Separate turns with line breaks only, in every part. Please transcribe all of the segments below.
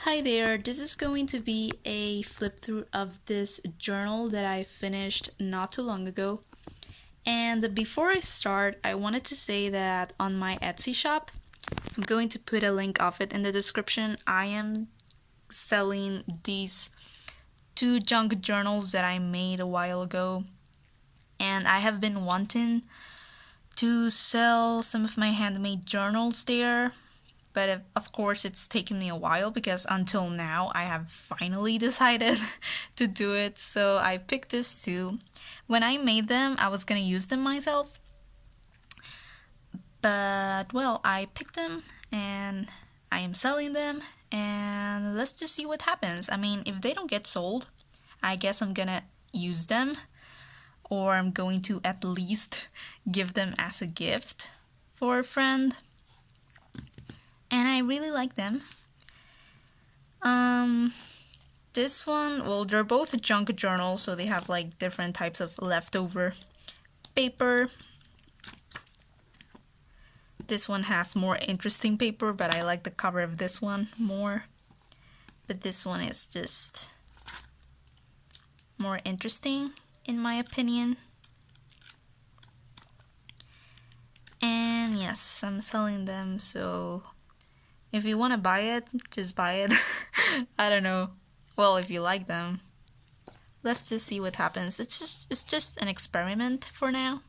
Hi there, this is going to be a flip through of this journal that I finished not too long ago. And before I start, I wanted to say that on my Etsy shop, I'm going to put a link of it in the description. I am selling these two junk journals that I made a while ago, and I have been wanting to sell some of my handmade journals there. But of course, it's taken me a while because until now I have finally decided to do it. So I picked this too. When I made them, I was gonna use them myself. But well, I picked them and I am selling them. And let's just see what happens. I mean, if they don't get sold, I guess I'm gonna use them. Or I'm going to at least give them as a gift for a friend. And I really like them. This one, well, they're both junk journals, so they have like different types of leftover paper. This one has more interesting paper, but I like the cover of this one more. But this one is just more interesting, in my opinion. And yes, I'm selling them, so if you want to buy it, just buy it. I don't know. Well, if you like them. Let's just see what happens. It's just an experiment for now.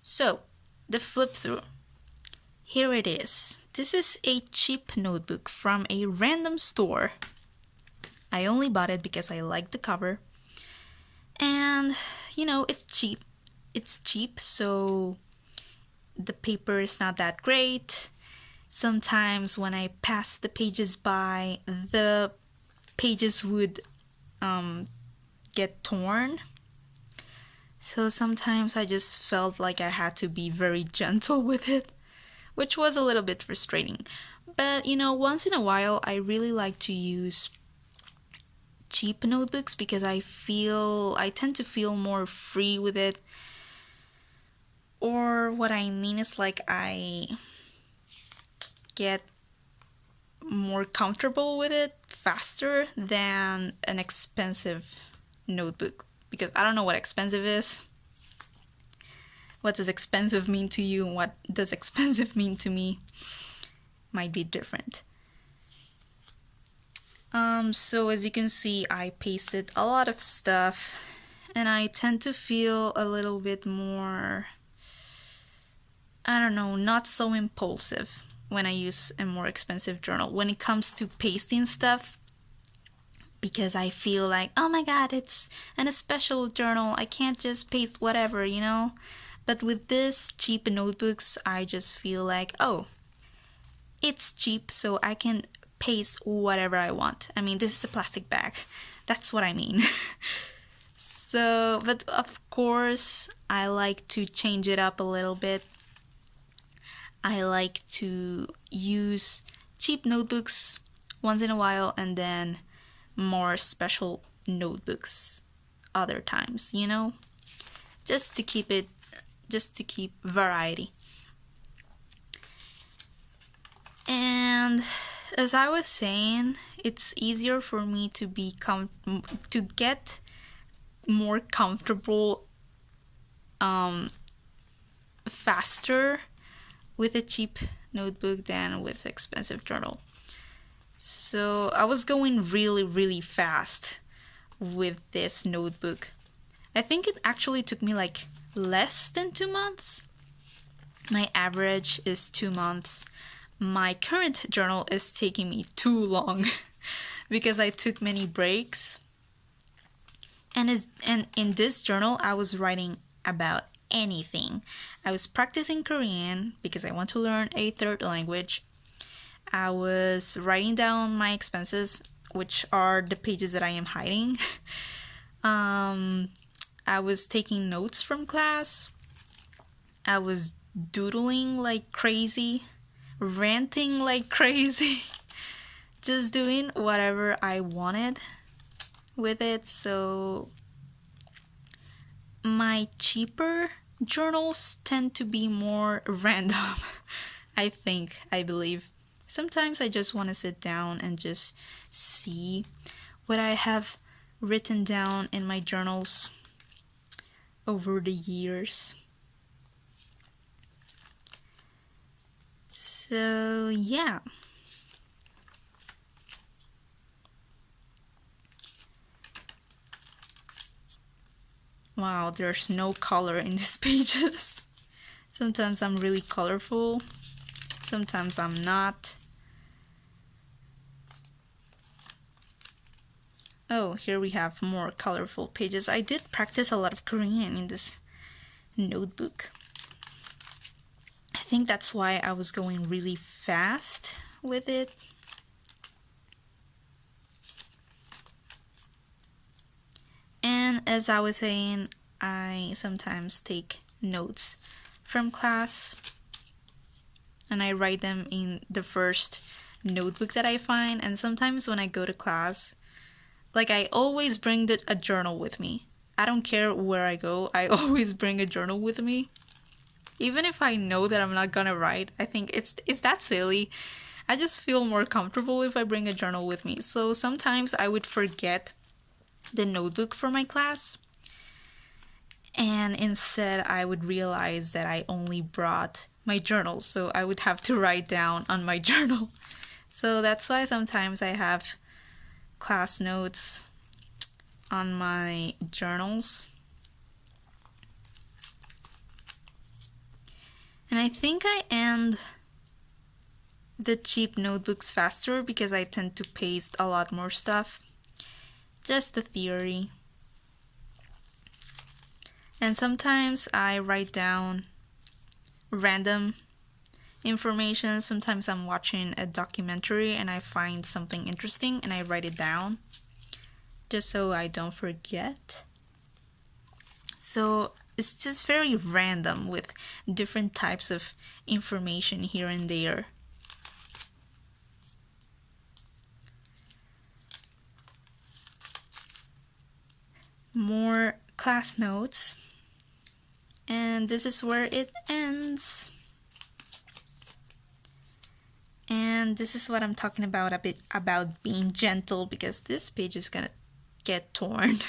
So, the flip through. Here it is. This is a cheap notebook from a random store. I only bought it because I liked the cover. And, it's cheap. It's cheap, so the paper is not that great. Sometimes when I pass the pages by, the pages would get torn. So sometimes I just felt like I had to be very gentle with it, which was a little bit frustrating. But once in a while, I really like to use cheap notebooks because I tend to feel more free with it. Or what I mean is like I get more comfortable with it faster than an expensive notebook, because I don't know what expensive is. What does expensive mean to you and what does expensive mean to me might be different. So as you can see, I pasted a lot of stuff and I tend to feel a little bit more, I don't know, not so impulsive when I use a more expensive journal when it comes to pasting stuff, because I feel like, oh my god, it's a special journal, I can't just paste whatever, But with this cheap notebooks, I just feel like, oh, it's cheap, so I can paste whatever I want. I mean, this is a plastic bag. That's what I mean. So, but of course, I like to change it up a little bit. I like to use cheap notebooks once in a while and then more special notebooks other times, just to keep variety. And as I was saying, it's easier for me to to get more comfortable faster with a cheap notebook than with expensive journal. So I was going really, really fast with this notebook. I think it actually took me like less than 2 months. My average is 2 months. My current journal is taking me too long because I took many breaks. And in this journal, I was writing about anything. I was practicing Korean because I want to learn a third language. I was writing down my expenses, which are the pages that I am hiding. I was taking notes from class. I was doodling like crazy, ranting like crazy, just doing whatever I wanted with it. So my cheaper journals tend to be more random, I believe. Sometimes I just want to sit down and just see what I have written down in my journals over the years. So yeah. Wow, there's no color in these pages. Sometimes I'm really colorful, sometimes I'm not. Oh, here we have more colorful pages. I did practice a lot of Korean in this notebook. I think that's why I was going really fast with it. And as I was saying, I sometimes take notes from class and I write them in the first notebook that I find. And sometimes when I go to class, like I always bring a journal with me. I don't care where I go, I always bring a journal with me. Even if I know that I'm not gonna write, I think it's that silly. I just feel more comfortable if I bring a journal with me. So sometimes I would forget the notebook for my class. And instead I would realize that I only brought my journal. So I would have to write down on my journal. So that's why sometimes I have class notes on my journals. And I think I end the cheap notebooks faster because I tend to paste a lot more stuff. Just a theory. And sometimes I write down random information. Sometimes I'm watching a documentary and I find something interesting and I write it down just so I don't forget. So it's just very random with different types of information here and there. More class notes. And this is where it ends. And this is what I'm talking about a bit about being gentle, because this page is gonna get torn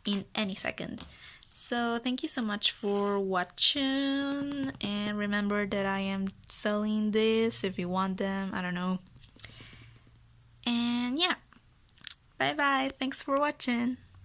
in any second. So thank you so much for watching, and remember that I am selling this if you want them, I don't know. And yeah, bye bye, thanks for watching.